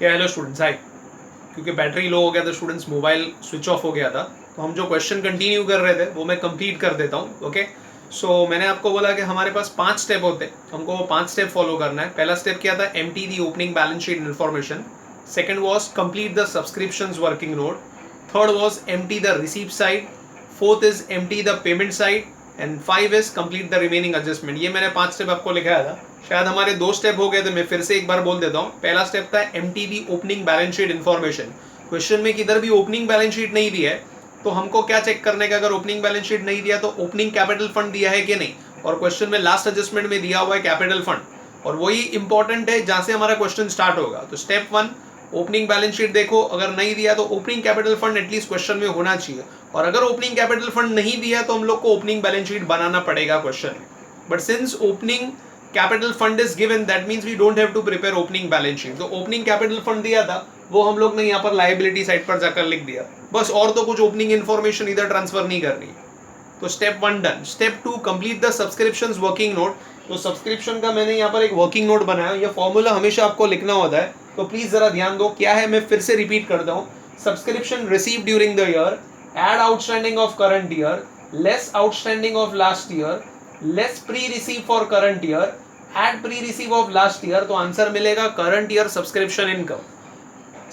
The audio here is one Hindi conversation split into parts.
या हेलो स्टूडेंट्स, हाय। क्योंकि बैटरी लो हो गया था स्टूडेंट्स, मोबाइल स्विच ऑफ हो गया था, तो हम जो क्वेश्चन कंटिन्यू कर रहे थे वो मैं कंप्लीट कर देता हूँ। ओके, सो मैंने आपको बोला कि हमारे पास 5 स्टेप होते हैं, हमको वो 5 स्टेप फॉलो करना है। पहला स्टेप क्या था? Empty the opening balance sheet information. Second was complete the subscriptions working note. Third was empty the receipt side. Fourth is empty the payment side. And 5 is complete the remaining adjustment. ये मैंने 5 स्टेप आपको लिखाया था। शायद हमारे 2 स्टेप हो गए थे, मैं फिर से एक बार बोल देता हूँ। पहला स्टेप था empty the opening balance sheet information. Question में किधर भी ओपनिंग बैलेंस शीट नहीं दी है तो हमको क्या चेक करने का? अगर ओपनिंग बैलेंस शीट नहीं दिया तो ओपनिंग कैपिटल फंड दिया है कि नहीं। और क्वेश्चन में लास्ट एडजस्टमेंट में दिया हुआ है कैपिटल फंड, और वही इंपॉर्टेंट है जहां से हमारा क्वेश्चन स्टार्ट होगा। तो स्टेप 1, ओपनिंग बैलेंस शीट देखो, अगर नहीं दिया तो opening capital fund at least question में होना चाहिए। और अगर ओपनिंग कैपिटल फंड नहीं दिया तो हम लोग को ओपनिंग बैलेंस शीट बनाना पड़ेगा क्वेश्चन में। But since opening capital fund is given, that means we don't have to prepare opening balance sheet. तो ओपनिंग कैपिटल फंड दिया था, वो हम लोग ने यहाँ पर लाइबिलिटी साइड पर जाकर लिख दिया बस, और तो कुछ ओपनिंग इन्फॉर्मेशन इधर ट्रांसफर नहीं करनी। तो step 1 done. Step 2, complete the subscriptions working note. तो सब्सक्रिप्शन का मैंने यहाँ पर एक वर्किंग नोट बनाया। ये फॉर्मूला हमेशा आपको लिखना होता है, तो प्लीज जरा ध्यान दो क्या है। मैं फिर से रिपीट करता हूँ। Subscription receive during the year, add outstanding of current year, less outstanding of last year, less pre receive for current year, add pre receive of last year. तो आंसर मिलेगा current year subscription income.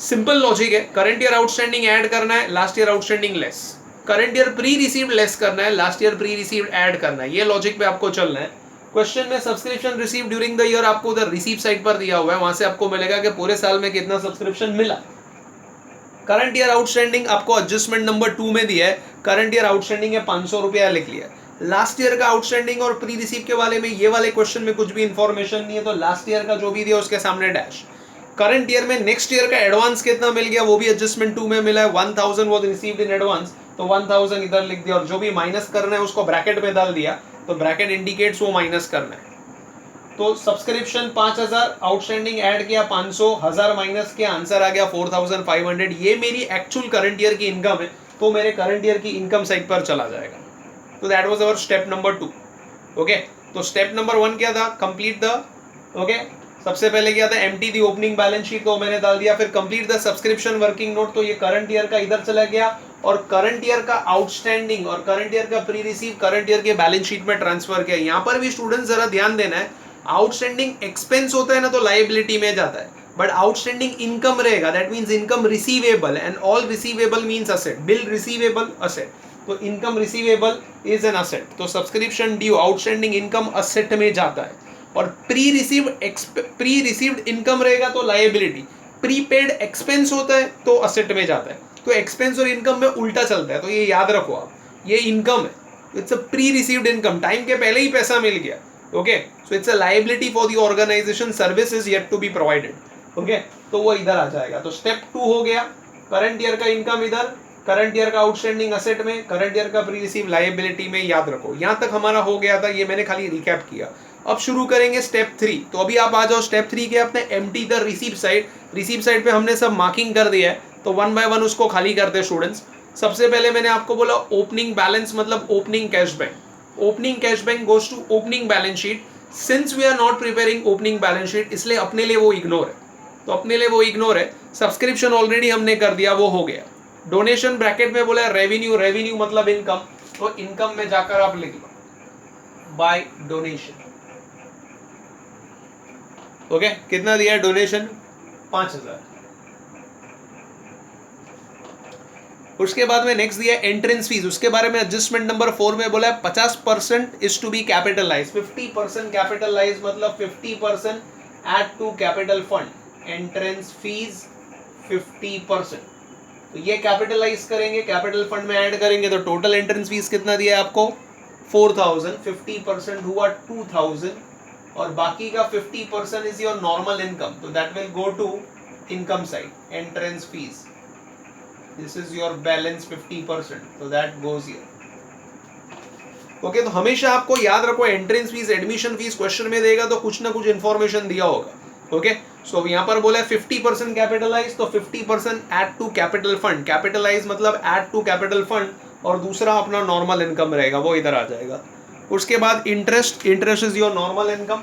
Simple logic है। करंट ईयर आउटस्टैंडिंग ऐड करना है, last year outstanding less. Current year pre received less करना है, last year pre received add करना है। ये लॉजिक पे आपको चलना है। क्वेश्चन में subscription receive during the year आपको उधर रिसीव साइड पर दिया हुआ है, वहां से आपको मिलेगा कि पूरे साल में कितना सब्सक्रिप्शन मिला। करंट ईयर आउटस्टैंडिंग आपको एडजस्टमेंट नंबर 2 में दिया है। करंट ईयर आउटस्टैंडिंग है 500 रुपया, लिख लिया। लास्ट ईयर का आउटस्टैंडिंग और प्री रिसीव के बारे में ये वाले क्वेश्चन में कुछ भी इंफॉर्मेशन नहीं है, तो लास्ट ईयर का जो भी दिया उसके सामने डैश। करंट ईयर में नेक्स्ट ईयर का एडवांस कितना मिल गया वो भी एडजस्टमेंट 2 में मिला है, 1000 वाज रिसीव्ड इन एडवांस, तो 1000 इधर लिख दिया। और जो भी माइनस करना है उसको ब्रैकेट में डाल दिया, तो ब्रैकेट इंडिकेट्स वो माइनस करना है। तो सब्सक्रिप्शन 5000, आउटस्टैंडिंग ऐड किया 500, 1000 माइनस किया, आंसर आ गया 4500। ये मेरी एक्चुअल करंट ईयर की इनकम है, तो मेरे करंट ईयर की इनकम साइड पर चला जाएगा। तो that was our step number 2। Okay, तो स्टेप नंबर 1 क्या था? कंप्लीट द, ओके, सबसे पहले क्या था? Empty the opening balance sheet, तो मैंने डाल दिया। फिर complete the subscription working note, तो ये करंट ईयर का इधर चला गया, और करंट ईयर का आउटस्टैंडिंग और करंट ईयर का प्री रिसीव करंट ईयर के बैलेंस शीट में ट्रांसफर किया। यहां पर भी स्टूडेंट्स जरा ध्यान देना है, आउटस्टैंडिंग एक्सपेंस होता है ना तो लाइबिलिटी में जाता है, बट आउटस्टैंडिंग इनकम रहेगा, that means income receivable, and all receivable means asset, bill receivable asset. तो income receivable is an asset, तो subscription due outstanding income asset में जाता है। और प्री रिसीव्ड इनकम रहेगा तो लायबिलिटी, प्रीपेड एक्सपेंस होता है तो असेट में जाता है। तो एक्सपेंस और इनकम में उल्टा चलता है, तो ये याद रखो आप, ये इनकम है, it's a pre received income, time के पहले ही पैसा मिल गया। Okay, so it's a liability for the organisation, service is yet to be provided. Okay, तो वो इधर आ जाएगा। तो स्टेप 2 हो गया, करंट ईयर का इनकम इधर, करंट ईयर का आउटस्टैंडिंग असेट में, करंट ईयर का प्री रिसीव लायबिलिटी में। याद रखो, यहां तक हमारा हो गया था, ये मैंने खाली रिकैप किया। अब शुरू करेंगे स्टेप 3। तो अभी आप आ जाओ स्टेप 3 के, अपने empty the receive side. Receive side पे हमने सब मार्किंग कर दिया है, तो 1 बाय 1 उसको खाली करते स्टूडेंट्स। सबसे पहले मैंने आपको बोला ओपनिंग बैलेंस मतलब opening cash bank. Opening cash bank goes to opening balance sheet. Since we are not preparing opening balance sheet, इसलिए अपने लिए वो इग्नोर है, तो अपने लिए वो इग्नोर है। सब्सक्रिप्शन ऑलरेडी हमने कर दिया, वो हो गया। डोनेशन ब्रैकेट में बोला रेवेन्यू, रेवेन्यू मतलब इनकम, तो इनकम में जाकर आप लिख लो बाय डोनेशन। ओके, कितना दिया है डोनेशन? 5000। उसके बाद में नेक्स्ट दिया एंट्रेंस फीस, उसके बारे में एडजस्टमेंट नंबर 4 में बोला है 50% is to be capitalise, 50% capitalise मतलब 50% add to capital fund. Entrance fees 50%, तो ये कैपिटलाइज करेंगे, कैपिटल फंड में ऐड करेंगे, तो टोटल एंट्रेंस फीस कितना दिया है आपको? 4000, 50% हुआ 2000, और बाकी का 50% इज योर नॉर्मल इनकम, तो that will go to income side, entrance fees. This is your balance 50%, तो दैट गोज हियर। ओके, तो हमेशा आपको याद रखो, entrance fees, admission fees question में देगा तो कुछ ना कुछ इंफॉर्मेशन दिया होगा। ओके, सो यहाँ पर बोला है 50% कैपिटलाइज, तो 50% add to capital fund. Capitalise मतलब एड टू कैपिटल फंड, और दूसरा अपना नॉर्मल इनकम रहेगा, वो इधर आ जाएगा। उसके बाद interest, interest is your normal income,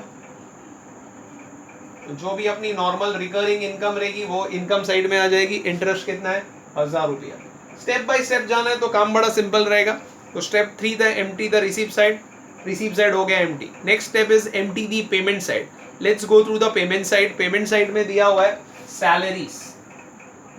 तो जो भी अपनी नॉर्मल रिकरिंग इनकम रहेगी वो इनकम साइड में आ जाएगी। इंटरेस्ट कितना है? 1000 रुपया। स्टेप बाय स्टेप जाना है तो काम बड़ा सिंपल रहेगा। तो स्टेप 3 था एम्प्टी द रिसीव साइड हो गया empty. Next step is empty the payment side. Let's go through the payment side. Payment side में दिया हुआ है सैलरीज,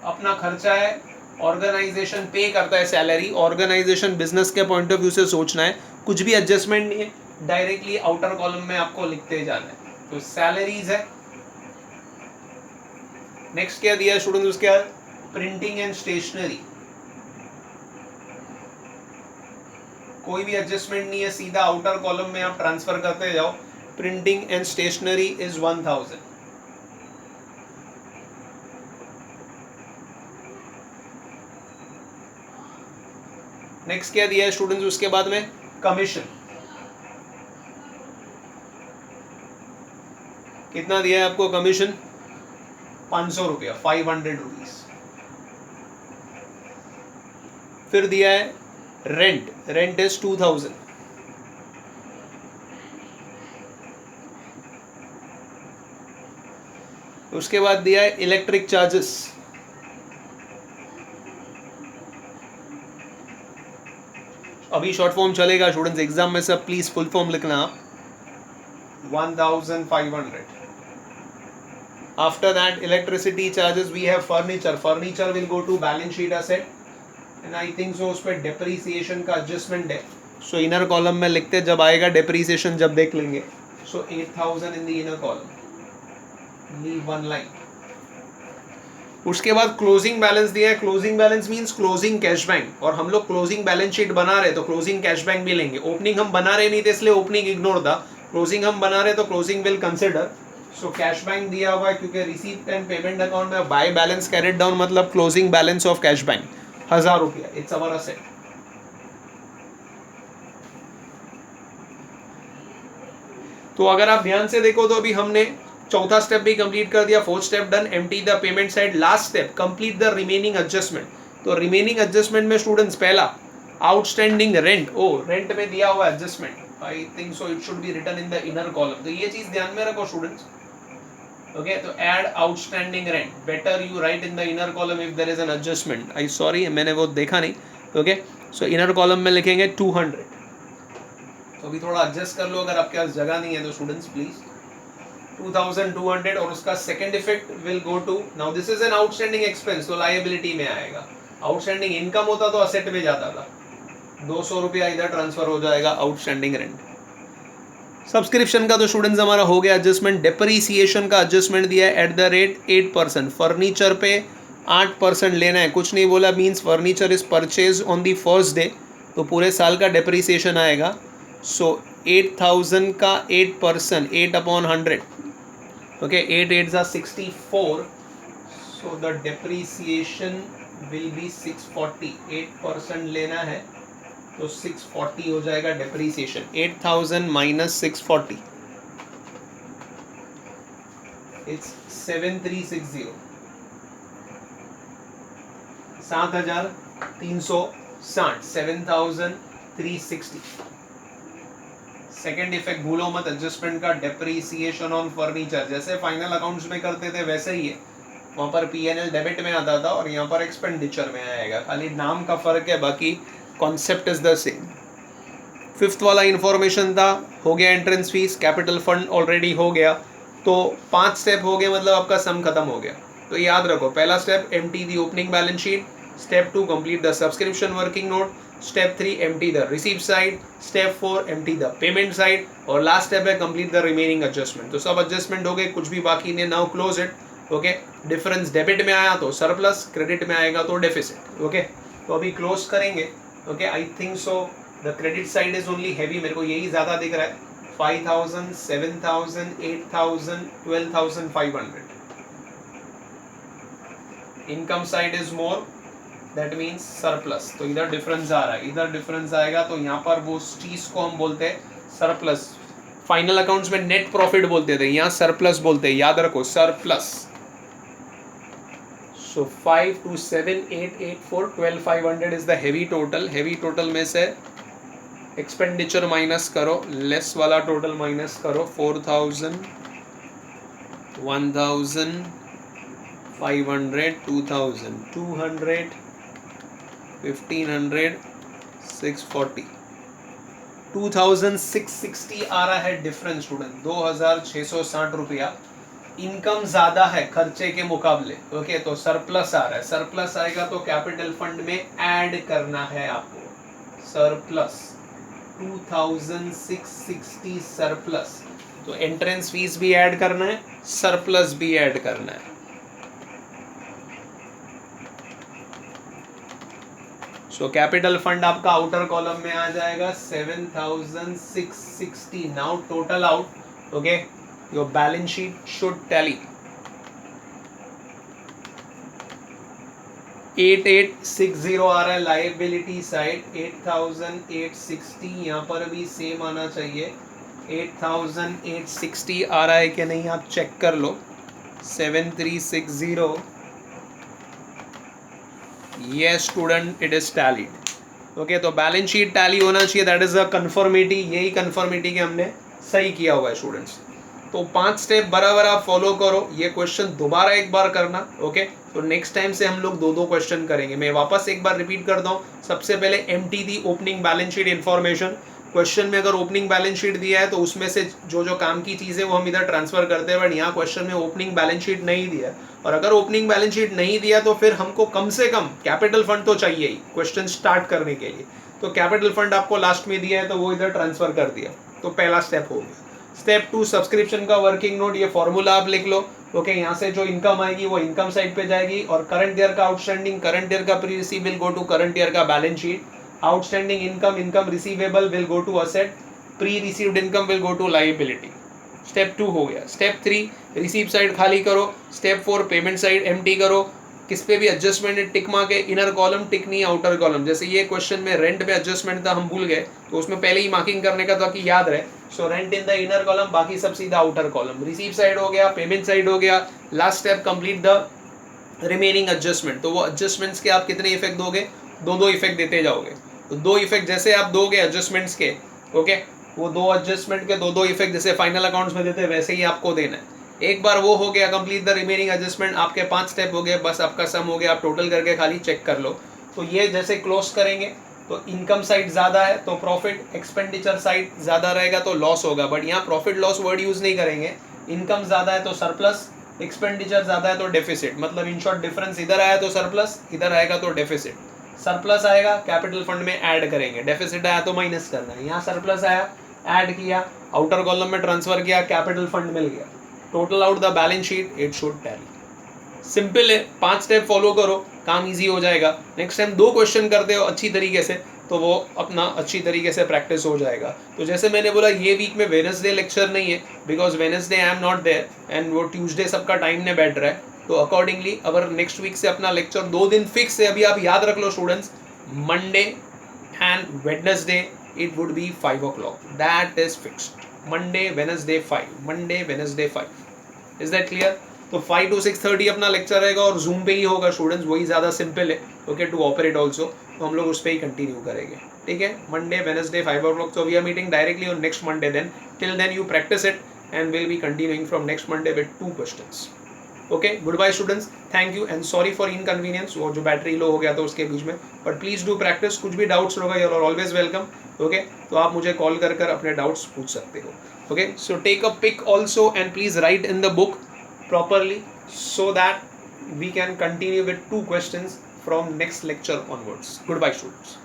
अपना खर्चा है, ऑर्गेनाइजेशन पे करता है सैलरी। ऑर्गेनाइजेशन बिजनेस के पॉइंट ऑफ व्यू से सोचना है, कुछ भी एडजस्टमेंट नहीं है, डायरेक्टली आउटर कॉलम में आपको लिखते जाना है। तो सैलरीज है। नेक्स्ट क्या दिया है स्टूडेंट्स? उसके बाद प्रिंटिंग एंड स्टेशनरी, कोई भी एडजस्टमेंट नहीं है, सीधा आउटर कॉलम में आप ट्रांसफर करते जाओ। Printing and stationery is 1000। Next क्या दिया है स्टूडेंट्स? उसके बाद में कमीशन कितना दिया है आपको? कमीशन 500 रुपया, 500 रुपीज। फिर दिया है रेंट इज 2000। उसके बाद दिया है इलेक्ट्रिक चार्जेस, अभी शॉर्ट फॉर्म चलेगा स्टूडेंट्स, एग्जाम में सब प्लीज फुल फॉर्म लिखना आप। 1500। After that electricity charges we have furniture will go to balance sheet asset and I think so उस पर डेप्रीसिएशन का एडजस्टमेंट है। सो इनर कॉलम में लिखते, जब आएगा डेप्रीसिएशन जब देख लेंगे। सो 8000 इन the inner column, leave one line. उसके बाद क्लोजिंग बैलेंस दिया है। Closing balance means closing cash bank, और हम लोग क्लोजिंग बैलेंस शीट बना रहे तो क्लोजिंग कैश बैंक भी लेंगे। ओपनिंग हम बना रहे नहीं थे इसलिए ओपनिंग इग्नोर था, क्लोजिंग हम बना रहे तो closing will consider. So cash bank दिया हुआ है क्योंकि रिसीप्ट एंड पेमेंट अकाउंट में बाय बैलेंस कैरिड डाउन मतलब closing balance of cash bank 1000 रुपया। It's our asset. तो अगर आप ध्यान से देखो तो अभी हमने चौथा स्टेप भी कंप्लीट कर दिया, fourth step done, empty the payment side. Last step complete the remaining adjustment. तो रिमेनिंग एडजस्टमेंट में स्टूडेंट्स पहला आउटस्टैंडिंग रेंट, रेंट में दिया हुआ adjustment, I think so it should be written in the inner column. तो ये चीज ध्यान में रखो स्टूडेंट्स। ओके, तो add outstanding rent, better you write in the inner column if there is an adjustment. I sorry मैंने वो देखा नहीं। ओके, सो इनर कॉलम में लिखेंगे 200। तो अभी थोड़ा एडजस्ट कर लो अगर आपके पास जगह नहीं है तो स्टूडेंट्स प्लीज। 2200 और उसका second effect will go to, now this is an outstanding expense तो लायबिलिटी में आएगा। आउटस्टैंडिंग इनकम होता तो असेट में जाता था। 200 रुपया इधर ट्रांसफर हो जाएगा आउटस्टैंडिंग रेंट। सब्सक्रिप्शन का तो स्टूडेंट्स हमारा हो गया एडजस्टमेंट। डेप्रीसिएशन का एडजस्टमेंट दिया है एट द रेट 8%। फर्नीचर पे 8% लेना है, कुछ नहीं बोला, means furniture is purchase on the first day तो पूरे साल का डेप्रीसिएशन आएगा। सो 8000 का 8%, 8/100। Okay, 8 8s are 64, so the depreciation will be 640। 8% लेना है तो 640 हो जाएगा depreciation। 8000 minus 640, it's 7360। 7360, 7360। Second effect भूलो मत एडजस्टमेंट का, डेप्रीसिएशन ऑन फर्नीचर। जैसे फाइनल अकाउंट्स में करते थे वैसे ही है, वहाँ पर पीएनएल डेबिट में आता था और यहाँ पर एक्सपेंडिचर में आएगा, खाली नाम का फर्क है, बाकी concept is the same. Fifth वाला इंफॉर्मेशन था, हो गया entrance fees, capital fund already हो गया। तो 5 स्टेप हो गए, मतलब आपका सम खत्म हो गया। तो याद रखो, पहला step empty the opening balance sheet, step 2 complete the subscription working note, step 3 empty the receipt side, step 4 empty the payment side, और लास्ट स्टेप है कंप्लीट द रिमेनिंग एडजस्टमेंट। तो सब एडजस्टमेंट हो गए, कुछ भी बाकी नहीं। Now close it. Okay, difference debit में आया तो सरप्लस, क्रेडिट में आएगा तो डेफिसिट। ओके, तो अभी क्लोज करेंगे। Okay, I think so the credit side is only heavy, मेरे को यही ज्यादा दिख रहा है। 5000, 7000, 8000, 12500। Income side is more, that means surplus. तो इधर डिफरेंस आ रहा है, इधर डिफरेंस आएगा तो यहाँ पर वो चीज को हम बोलते हैं सरप्लस। फाइनल अकाउंट्स में नेट प्रॉफिट बोलते थे, यहाँ सरप्लस बोलते हैं, याद रखो surplus. So 527884 12500 is the heavy total. Heavy total में से एक्सपेंडिचर माइनस करो, लेस वाला टोटल माइनस करो, 4000 1000, 500, 2000, 200, 1500, 640, 2660 आ रहा है डिफरेंस स्टूडेंट, 2660 रुपया इनकम ज्यादा है खर्चे के मुकाबले। ओके, तो सरप्लस आ रहा है, सरप्लस आएगा तो कैपिटल फंड में ऐड करना है आपको, सरप्लस 2660 सरप्लस, तो एंट्रेंस फीस भी ऐड करना है, सरप्लस भी ऐड करना है। सो कैपिटल फंड आपका आउटर कॉलम में आ जाएगा 7660। Now total out, okay, your balance sheet should tally 8860 आ रहा है लाइबिलिटी साइड, 8860, यहाँ पर भी सेम आना चाहिए, 8860 आ रहा है कि नहीं आप चेक कर लो, 7360, yes student it is tallied. Okay, तो बैलेंस शीट टैली होना चाहिए, दैट इज अ कंफर्मिटी, यही कंफर्मिटी कि हमने सही किया हुआ है स्टूडेंट्स। तो 5 स्टेप बराबर आप फॉलो करो, ये क्वेश्चन दोबारा एक बार करना। ओके, तो नेक्स्ट टाइम से हम लोग 2-2 क्वेश्चन करेंगे। मैं वापस एक बार रिपीट करता हूँ, सबसे पहले empty the opening balance sheet information, question में अगर ओपनिंग बैलेंस शीट दिया है तो उसमें से जो जो काम की चीज़ें वो हम इधर ट्रांसफर करते हैं, बट यहाँ क्वेश्चन में ओपनिंग बैलेंस शीट नहीं दिया है, और अगर ओपनिंग बैलेंस शीट नहीं दिया तो फिर हमको कम से कम कैपिटल फंड तो चाहिए ही क्वेश्चन स्टार्ट करने के लिए। तो कैपिटल फंड आपको लास्ट में दिया है तो वो इधर ट्रांसफर कर दिया, तो पहला स्टेप हो गया। स्टेप 2 सब्सक्रिप्शन का वर्किंग नोट, ये फॉर्मूला आप लिख लो। ओके, यहाँ से जो इनकम आएगी वो इनकम साइड पे जाएगी, और करंट ईयर का आउटस्टैंडिंग, करंट ईयर का pre receive will go to current year का balance sheet, outstanding income, income receivable will go to asset, pre received income will go to liability. Step 2 हो गया। स्टेप 3 रिसीव साइड खाली करो, स्टेप 4 पेमेंट साइड एम्प्टी करो, किस पे भी एडजस्टमेंट है टिक मार के, इनर कॉलम टिक नहीं आउटर कॉलम। जैसे ये क्वेश्चन में रेंट पे एडजस्टमेंट था, हम भूल गए, तो उसमें पहले ही मार्किंग करने का ताकि याद रहे। So rent in the inner column, बाकी सब सीधा आउटर कॉलम। रिसीव साइड हो गया, पेमेंट साइड हो गया, last step complete the remaining adjustment. तो वो एडजस्टमेंट्स के आप कितने इफेक्ट दोगे, 2-2 इफेक्ट देते जाओगे। तो 2 इफेक्ट जैसे आप दोगे एडजस्टमेंट्स के, ओके, वो 2 एडजस्टमेंट के 2-2 इफेक्ट जैसे फाइनल अकाउंट्स में देते हैं वैसे ही आपको देना है। एक बार वो हो गया कंप्लीट द रिमेनिंग एडजस्टमेंट, आपके 5 स्टेप हो गए, बस आपका सम हो गया, आप टोटल करके खाली चेक कर लो। तो ये जैसे क्लोज करेंगे तो इनकम साइड ज़्यादा है तो प्रॉफिट, एक्सपेंडिचर साइड ज़्यादा रहेगा तो लॉस होगा, बट यहाँ प्रॉफिट लॉस वर्ड यूज़ नहीं करेंगे। इनकम ज़्यादा है तो सरप्लस, एक्सपेंडिचर ज़्यादा है तो डेफिसिट, मतलब इन शॉर्ट डिफरेंस इधर आया तो सरप्लस, इधर आएगा तो डेफिसिट। सरप्लस आएगा कैपिटल फंड में ऐड करेंगे, डेफिसिट आया तो माइनस करना है। यहाँ सरप्लस आया, ऐड किया, आउटर कॉलम में ट्रांसफर किया, कैपिटल फंड मिल गया, total out the balance sheet, it should tally. Simple है, 5 स्टेप फॉलो करो, काम इजी हो जाएगा। नेक्स्ट टाइम 2 क्वेश्चन करते हो अच्छी तरीके से तो वो अपना अच्छी तरीके से प्रैक्टिस हो जाएगा। तो जैसे मैंने बोला ये वीक में वेडनेसडे लेक्चर नहीं है, because Wednesday I am not there, and वो ट्यूसडे सबका टाइम ने बैठ रहा है, तो अकॉर्डिंगली अगर नेक्स्ट वीक से अपना लेक्चर 2 दिन फिक्स है, अभी आप याद रख लो students, Monday and Wednesday it would be 5 o'clock, that is fixed, Monday Wednesday 5, Monday Wednesday 5, is that clear? तो 5 to 6:30 अपना लेक्चर रहेगा और जूम पे ही होगा स्टूडेंट्स, वही ज़्यादा सिंपल है, ओके, टू ऑपरेट ऑल्सो, तो हम लोग उस पर ही कंटिन्यू करेंगे, ठीक है। Monday Wednesday 5 o'clock, so we are meeting directly on next Monday then, till then you practice it and we'll be continuing from next Monday with 2 questions, okay. Goodbye students, thank you and sorry for inconvenience, वो जो बैटरी लो हो गया था उसके बीच में, बट प्लीज़ डू प्रैक्टिस, कुछ भी डाउट्स होगा you are always welcome, okay. तो आप मुझे कॉल कर अपने डाउट्स पूछ सकते हो, okay. So take a pic also and please write in the book properly so that we can continue with 2 questions from next lecture onwards. Goodbye students.